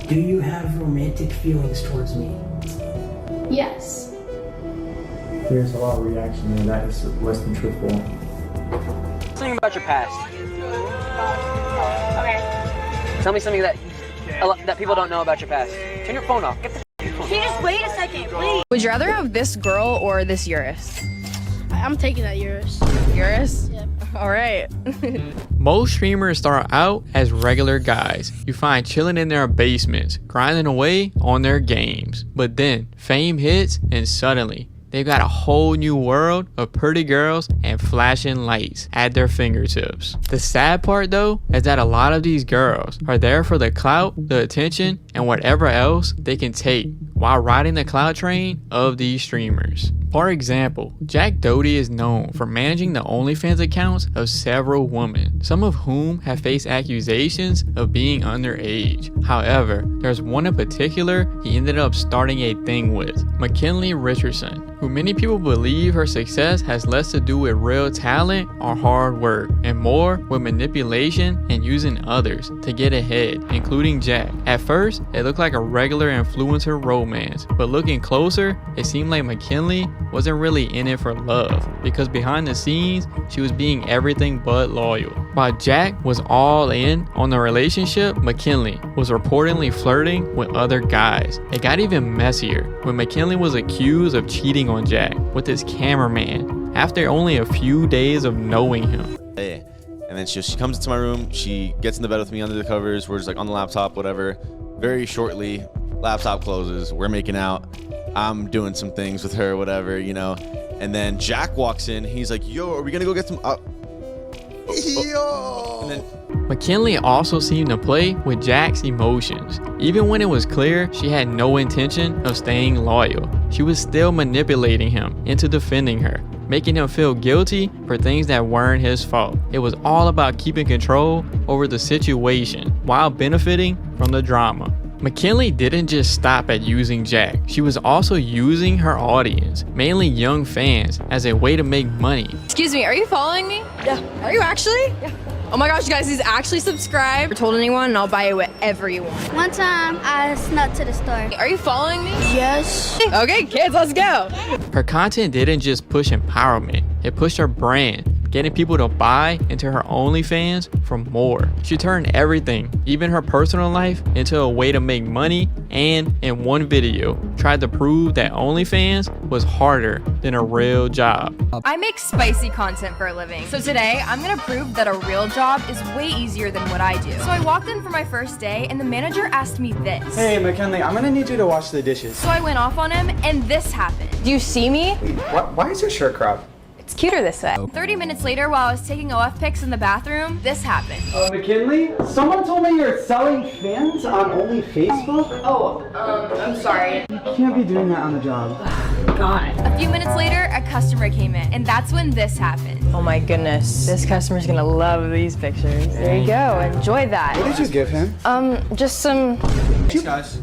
Do you have romantic feelings towards me? Yes. There's a lot of reaction there. That is less than truthful. Something about your past. Okay. Tell me something that people don't know about your past. Turn your phone off. Get the phone. Can you just wait a second, please? Would you rather have this girl or this Urus? I'm taking that Urus. Urus? Yep. All right. Most streamers start out as regular guys you find chilling in their basements, grinding away on their games. But then fame hits and suddenly they've got a whole new world of pretty girls and flashing lights at their fingertips. The sad part though is that a lot of these girls are there for the clout, the attention, and whatever else they can take while riding the clout train of these streamers. For example, Jack Doty is known for managing the OnlyFans accounts of several women, some of whom have faced accusations of being underage. However, there's one in particular he ended up starting a thing with, McKinley Richardson, who many people believe her success has less to do with real talent or hard work, and more with manipulation and using others to get ahead, including Jack. At first, it looked like a regular influencer romance, but looking closer, it seemed like McKinley wasn't really in it for love, because behind the scenes, she was being everything but loyal. While Jack was all in on the relationship, McKinley was reportedly flirting with other guys. It got even messier when McKinley was accused of cheating on Jack with his cameraman after only a few days of knowing him. Hey. And then she comes into my room, she gets in the bed with me under the covers, we're just like on the laptop, whatever. Very shortly, laptop closes, we're making out. I'm doing some things with her, whatever, you know. And then Jack walks in. He's like, yo, are we going to go get some... Yo! And then McKinley also seemed to play with Jack's emotions. Even when it was clear she had no intention of staying loyal, she was still manipulating him into defending her, making him feel guilty for things that weren't his fault. It was all about keeping control over the situation while benefiting from the drama. McKinley didn't just stop at using Jack. She was also using her audience, mainly young fans, as a way to make money. Excuse me, are you following me? Yeah. Are you actually? Yeah. Oh my gosh, you guys, he's actually subscribed. Or told anyone and I'll buy you whatever you want. One time, I snuck to the store. Are you following me? Yes. Okay, kids, let's go. Her content didn't just push empowerment, it pushed her brand, getting people to buy into her OnlyFans for more. She turned everything, even her personal life, into a way to make money, and in one video, tried to prove that OnlyFans was harder than a real job. I make spicy content for a living. So today, I'm gonna prove that a real job is way easier than what I do. So I walked in for my first day and the manager asked me this. Hey, McKinley, I'm gonna need you to wash the dishes. So I went off on him and this happened. Do you see me? Why is your shirt cropped? It's cuter this way. 30 minutes later, while I was taking OF pics in the bathroom, this happened. McKinley, someone told me you're selling fans on only Facebook? I'm sorry. You can't be doing that on the job. God. A few minutes later, a customer came in, and that's when this happened. Oh my goodness, this customer's gonna love these pictures. There you go, enjoy that. What did you give him? Just some...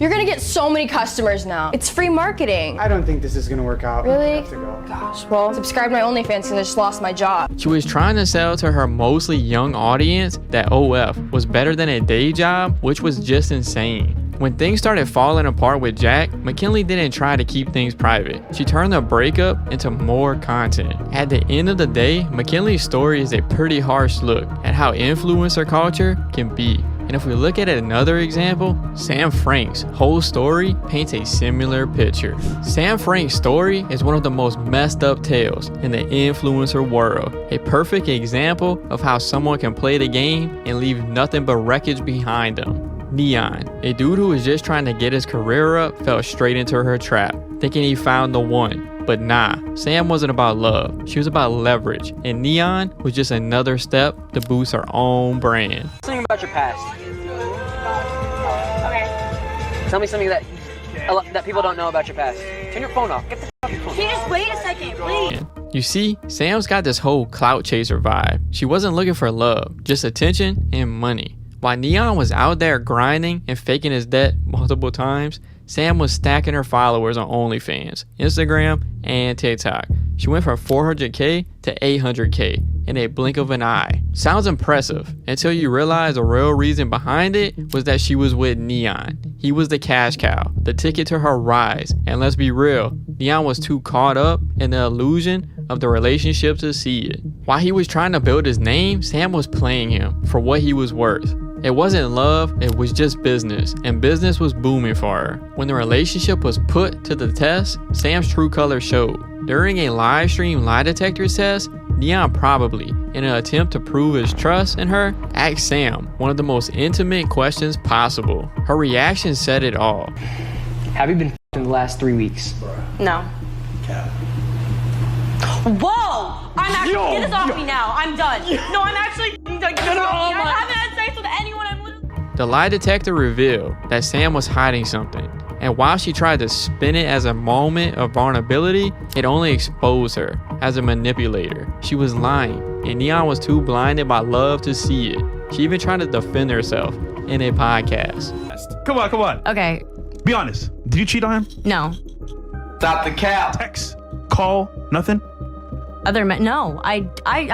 You're gonna get so many customers now. It's free marketing. I don't think this is gonna work out. Really? I have to go. Gosh, well, subscribe to my OnlyFans because I just lost my job. She was trying to sell to her mostly young audience that OF was better than a day job, which was just insane. When things started falling apart with Jack, McKinley didn't try to keep things private. She turned the breakup into more content. At the end of the day, McKinley's story is a pretty harsh look at how influencer culture can be. And if we look at another example, Sam Frank's whole story paints a similar picture. Sam Frank's story is one of the most messed up tales in the influencer world. A perfect example of how someone can play the game and leave nothing but wreckage behind them. Neon, a dude who was just trying to get his career up, fell straight into her trap, thinking he found the one. But nah, Sam wasn't about love, she was about leverage, and Neon was just another step to boost her own brand. Something about your past. Okay. Tell me something that people don't know about your past. Turn your phone off. Get the phone. Can you just wait a second, please? You see, Sam's got this whole clout chaser vibe. She wasn't looking for love, just attention and money. While Neon was out there grinding and faking his debt multiple times, Sam was stacking her followers on OnlyFans, Instagram, and TikTok. She went from 400K to 800K in a blink of an eye. Sounds impressive until you realize the real reason behind it was that she was with Neon. He was the cash cow, the ticket to her rise, and let's be real, Neon was too caught up in the illusion of the relationship to see it. While he was trying to build his name, Sam was playing him for what he was worth. It wasn't love, it was just business, and business was booming for her. When the relationship was put to the test, Sam's true colors showed. During a live stream lie detector test, Neon probably, in an attempt to prove his trust in her, asked Sam one of the most intimate questions possible. Her reaction said it all. Have you been in the last 3 weeks? No. Whoa! I'm actually get this off me now. I'm done. No, I'm actually done. I haven't had sex with anyone. I'm literally. The lie detector revealed that Sam was hiding something, and while she tried to spin it as a moment of vulnerability, it only exposed her as a manipulator. She was lying, and Neon was too blinded by love to see it. She even tried to defend herself in a podcast. Come on. Okay. Be honest. Did you cheat on him? No. Stop the cap. Text, call, nothing? Other men? No. I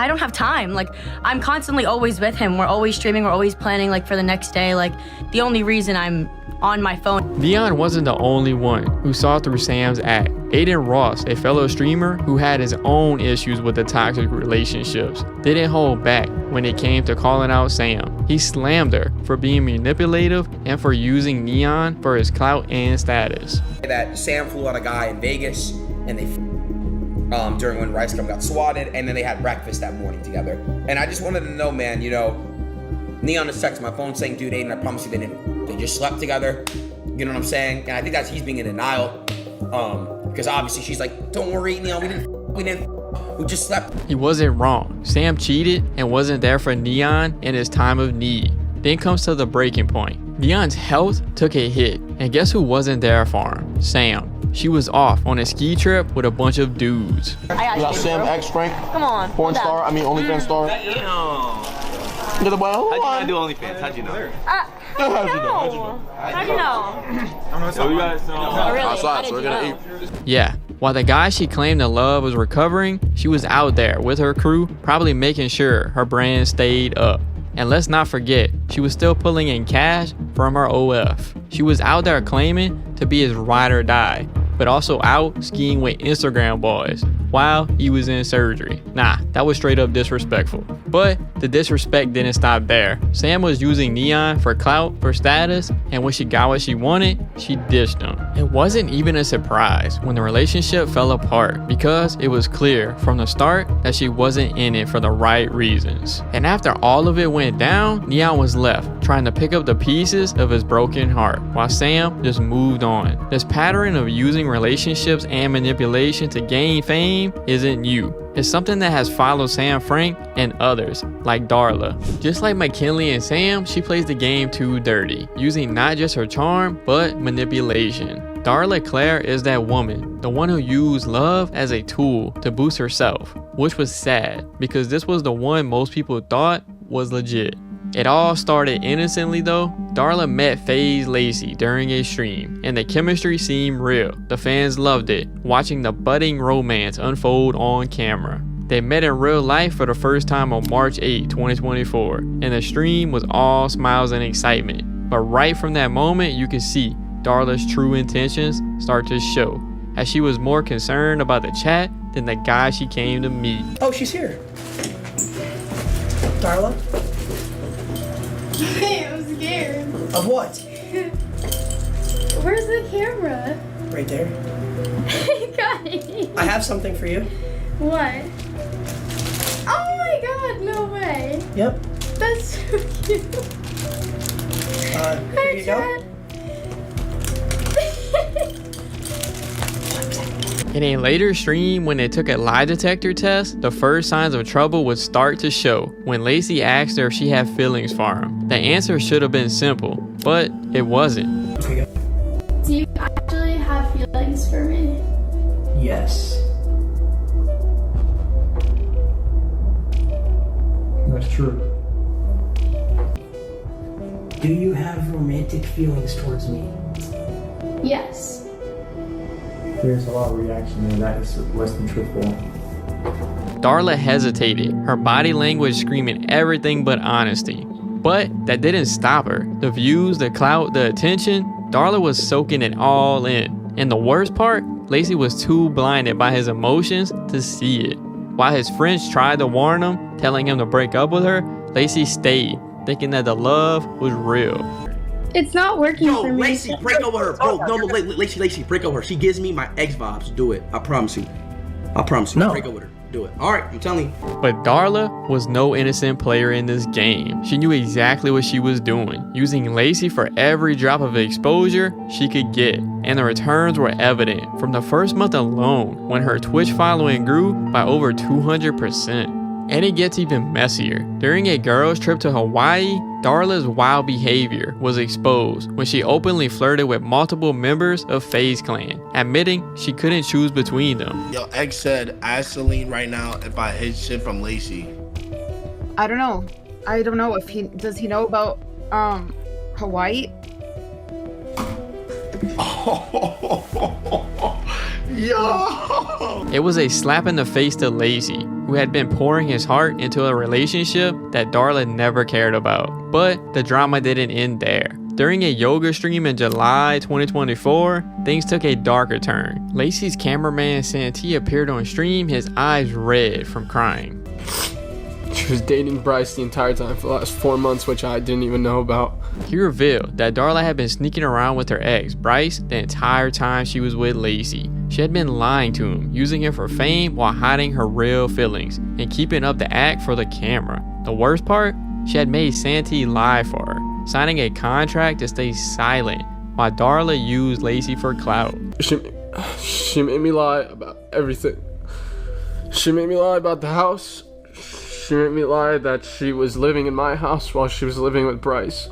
don't have time. Like, I'm constantly always with him. We're always streaming. We're always planning, like, for the next day. Like, the only reason I'm on my phone. Neon wasn't the only one who saw through Sam's act. Aiden Ross, a fellow streamer who had his own issues with the toxic relationships, didn't hold back when it came to calling out Sam. He slammed her for being manipulative and for using Neon for his clout and status. That Sam flew on a guy in Vegas and they during when Rice Gum got swatted, and then they had breakfast that morning together. And I just wanted to know, man, you know, Neon is texting my phone saying, dude, Aiden, I promise you they just slept together. You know what I'm saying? And I think he's being in denial. Because obviously she's like, don't worry, Neon, we just slept. He wasn't wrong. Sam cheated and wasn't there for Neon in his time of need. Then comes to the breaking point. Neon's health took a hit, and guess who wasn't there for him? Sam. She was off on a ski trip with a bunch of dudes. I got Sam X Frank. Come on. Porn star. I mean OnlyFans star. Get the well. How'd you do OnlyFans? How'd you know? How'd you know? So you guys know. Really? Outside, so we're gonna eat. Yeah, while the guy she claimed to love was recovering, she was out there with her crew, probably making sure her brand stayed up. And let's not forget, she was still pulling in cash from her OF. She was out there claiming to be his ride or die, but also out skiing with Instagram boys while he was in surgery. Nah, that was straight up disrespectful. But the disrespect didn't stop there. Sam was using Neon for clout, for status, and when she got what she wanted, she dished him. It wasn't even a surprise when the relationship fell apart because it was clear from the start that she wasn't in it for the right reasons. And after all of it went down, Neon was left trying to pick up the pieces of his broken heart while Sam just moved on. This pattern of using relationships and manipulation to gain fame isn't new. It's something that has followed Sam Frank and others like Darla. Just like McKinley and Sam, she plays the game too dirty, using not just her charm, but manipulation. Darla Claire is that woman, the one who used love as a tool to boost herself, which was sad because this was the one most people thought was legit. It all started innocently though. Darla met FaZe Lacey during a stream, and the chemistry seemed real. The fans loved it, watching the budding romance unfold on camera. They met in real life for the first time on March 8, 2024, and the stream was all smiles and excitement. But right from that moment, you could see Darla's true intentions start to show, as she was more concerned about the chat than the guy she came to meet. Oh, she's here. Darla? I'm scared. Of what? Where's the camera? Right there. Got it. I have something for you. What? Oh my god, no way. Yep. That's so cute. Here you go. In a later stream, when they took a lie detector test, the first signs of trouble would start to show when Lacey asked her if she had feelings for him. The answer should have been simple, but it wasn't. Do you actually have feelings for me? Yes. That's true. Do you have romantic feelings towards me? Yes. There's a lot of reaction there that is less than truthful. Darla hesitated, her body language screaming everything but honesty. But that didn't stop her. The views, the clout, the attention, Darla was soaking it all in. And the worst part, Lacey was too blinded by his emotions to see it. While his friends tried to warn him, telling him to break up with her, Lacey stayed, thinking that the love was real. It's not working for me. Lacey, break over her, bro. No, Lacey, break over her. She gives me my ex vibes. Do it. I promise you. No. Break over her. Do it. All right, I'm telling you. But Darla was no innocent player in this game. She knew exactly what she was doing, using Lacey for every drop of exposure she could get. And the returns were evident from the first month alone, when her Twitch following grew by over 200%. And it gets even messier. During a girl's trip to Hawaii, Darla's wild behavior was exposed when she openly flirted with multiple members of FaZe Clan, admitting she couldn't choose between them. Yo, X said, ask Celine right now if I hid shit from Lacey. I don't know. If does he know about Hawaii? Yo! It was a slap in the face to Lacey, who had been pouring his heart into a relationship that Darla never cared about. But the drama didn't end there. During a yoga stream in July 2024, things took a darker turn. Lacey's cameraman Santee appeared on stream, his eyes red from crying. She was dating Bryce the entire time for the last 4 months, which I didn't even know about. He revealed that Darla had been sneaking around with her ex, Bryce, the entire time she was with Lacey. She had been lying to him, using him for fame while hiding her real feelings, and keeping up the act for the camera. The worst part? She had made Santee lie for her, signing a contract to stay silent, while Darla used Lacey for clout. She made me lie about everything. She made me lie about the house. She made me lie that she was living in my house while she was living with Bryce.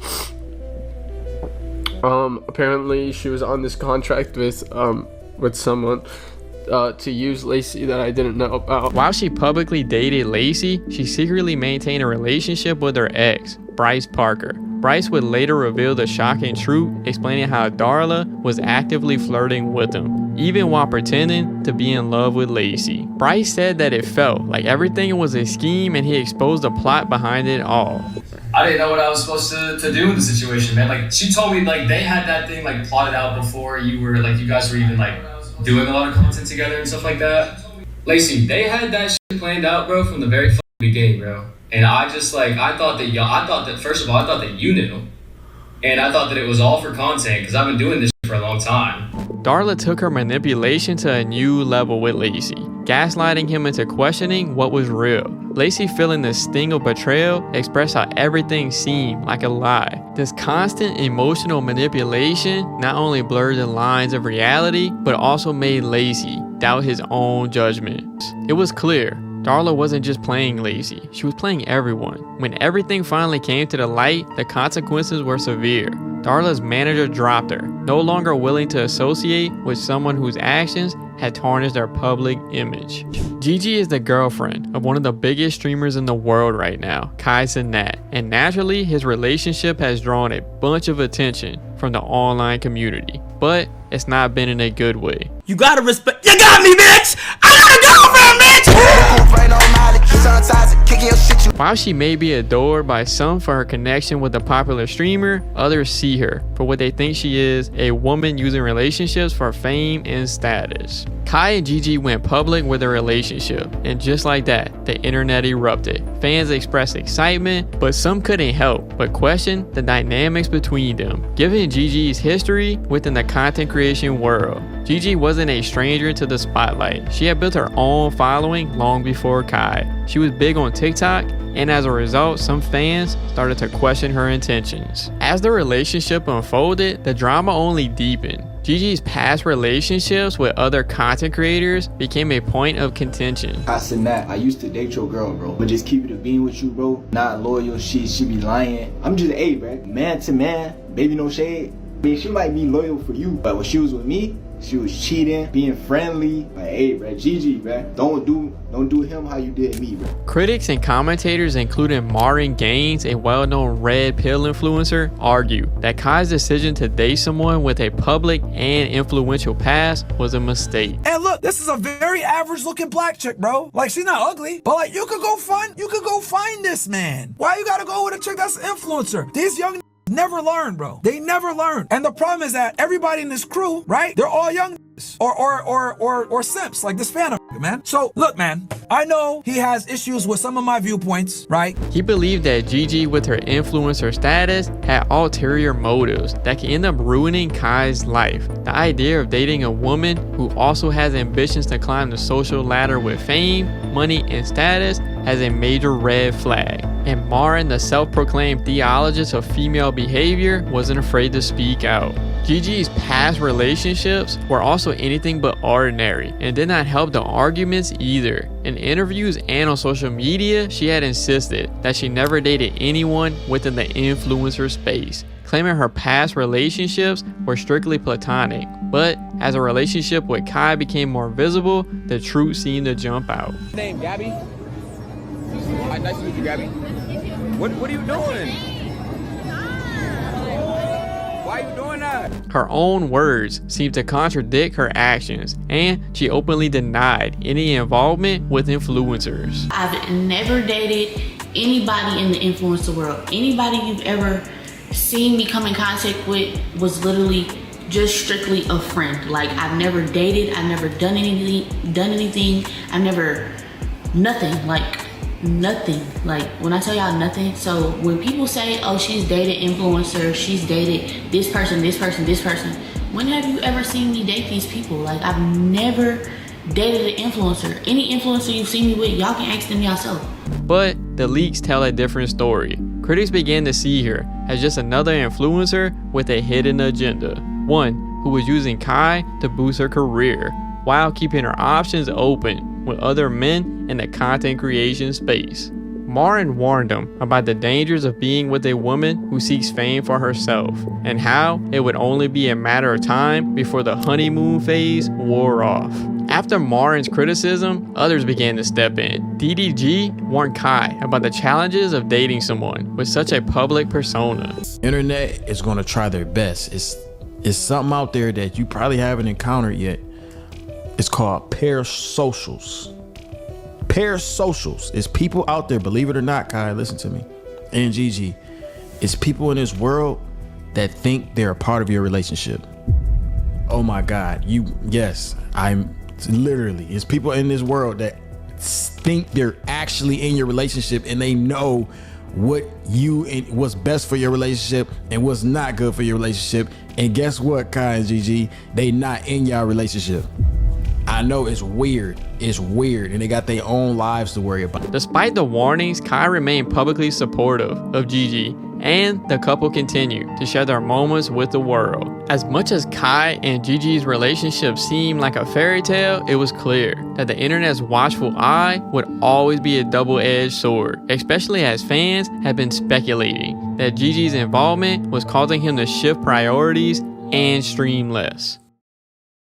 Apparently she was on this contract with someone to use Lacey that I didn't know about. While she publicly dated Lacey, she secretly maintained a relationship with her ex, Bryce Parker. Bryce would later reveal the shocking truth, explaining how Darla was actively flirting with him, even while pretending to be in love with Lacey. Bryce said that it felt like everything was a scheme, and he exposed the plot behind it all. I didn't know what I was supposed to do in the situation, man. Like, she told me, like, they had that thing, like, plotted out before you guys were even, like, doing a lot of content together and stuff like that. Lacey, they had that shit planned out, bro, from the very fucking beginning, bro. And I just, like, I thought that, first of all, I thought that you knew. And I thought that it was all for content, because I've been doing this shit for a long time. Darla took her manipulation to a new level with Lacey, gaslighting him into questioning what was real. Lacey, feeling the sting of betrayal, expressed how everything seemed like a lie. This constant emotional manipulation not only blurred the lines of reality, but also made Lacey doubt his own judgment. It was clear Darla wasn't just playing Lacey, she was playing everyone. When everything finally came to the light, the consequences were severe. Darla's manager dropped her, no longer willing to associate with someone whose actions had tarnished their public image. Gigi is the girlfriend of one of the biggest streamers in the world right now, Kai Cenat, and naturally his relationship has drawn a bunch of attention from the online community, but it's not been in a good way. You gotta respect. You got me, bitch! I got a girlfriend, bitch! While she may be adored by some for her connection with a popular streamer, others see her for what they think she is, a woman using relationships for fame and status. Kai and Gigi went public with their relationship, and just like that, the internet erupted. Fans expressed excitement, but some couldn't help but question the dynamics between them. Given Gigi's history within the content creation world, Gigi wasn't a stranger to the spotlight. She had built her own following long before Kai. She was big on TikTok, and as a result, some fans started to question her intentions. As the relationship unfolded, the drama only deepened. Gigi's past relationships with other content creators became a point of contention. I said, Matt, I used to date your girl, bro, but just keep it a bean with you, bro. Not loyal, she be lying. I'm just bro, man to man, baby no shade. I mean, she might be loyal for you, but when she was with me, She was cheating, being friendly. Like, hey, bro, Gigi, bro, don't do him how you did me, bro. Critics and commentators, including Martin Gaines, a well-known red pill influencer, argue that Kai's decision to date someone with a public and influential past was a mistake. And look, this is a very average-looking black chick, bro. Like, she's not ugly, but like, you could go find this man. Why you gotta go with a chick that's an influencer? These young never learn, bro. They never learn. And the problem is that everybody in this crew, right? They're all young or simps like this fan, man. So look, man, I know he has issues with some of my viewpoints, right? He believed that Gigi, with her influencer status, had ulterior motives that can end up ruining Kai's life. The idea of dating a woman who also has ambitions to climb the social ladder with fame, money, and status has a major red flag. And Marin, the self-proclaimed theologist of female behavior, wasn't afraid to speak out. Gigi's past relationships were also anything but ordinary and did not help the arguments either. In interviews and on social media, she had insisted that she never dated anyone within the influencer space, claiming her past relationships were strictly platonic. But as a relationship with Kai became more visible, the truth seemed to jump out. Name Gabby. Hi, nice to meet you, Gabby. What are you doing? Why are you doing that? Her own words seemed to contradict her actions, and she openly denied any involvement with influencers. I've never dated anybody in the influencer world. Anybody you've ever seen me come in contact with was literally just strictly a friend. Like, I've never dated, I've never done anything, I've never, nothing, like nothing. Like, when I tell y'all nothing, so when people say, oh, she's dated influencers, she's dated this person, when have you ever seen me date these people? Like, I've never dated an influencer. Any influencer you've seen me with, y'all can ask them yourself. But the leaks tell a different story. Critics began to see her as just another influencer with a hidden agenda, one who was using Kai to boost her career while keeping her options open with other men in the content creation space. Marin warned them about the dangers of being with a woman who seeks fame for herself, and how it would only be a matter of time before the honeymoon phase wore off. After Marin's criticism, others began to step in. DDG warned Kai about the challenges of dating someone with such a public persona. Internet is going to try their best. It's something out there that you probably haven't encountered yet. It's called parasocials. Parasocials is people out there, believe it or not, Kai, listen to me, and Gigi, it's people in this world that think they're a part of your relationship. Oh my God, it's people in this world that think they're actually in your relationship, and they know what's best for your relationship and what's not good for your relationship. And guess what, Kai and Gigi, they not in your relationship. I know it's weird, and they got their own lives to worry about. Despite the warnings, Kai remained publicly supportive of Gigi, and the couple continued to share their moments with the world. As much as Kai and Gigi's relationship seemed like a fairy tale, it was clear that the internet's watchful eye would always be a double-edged sword, especially as fans had been speculating that Gigi's involvement was causing him to shift priorities and stream less.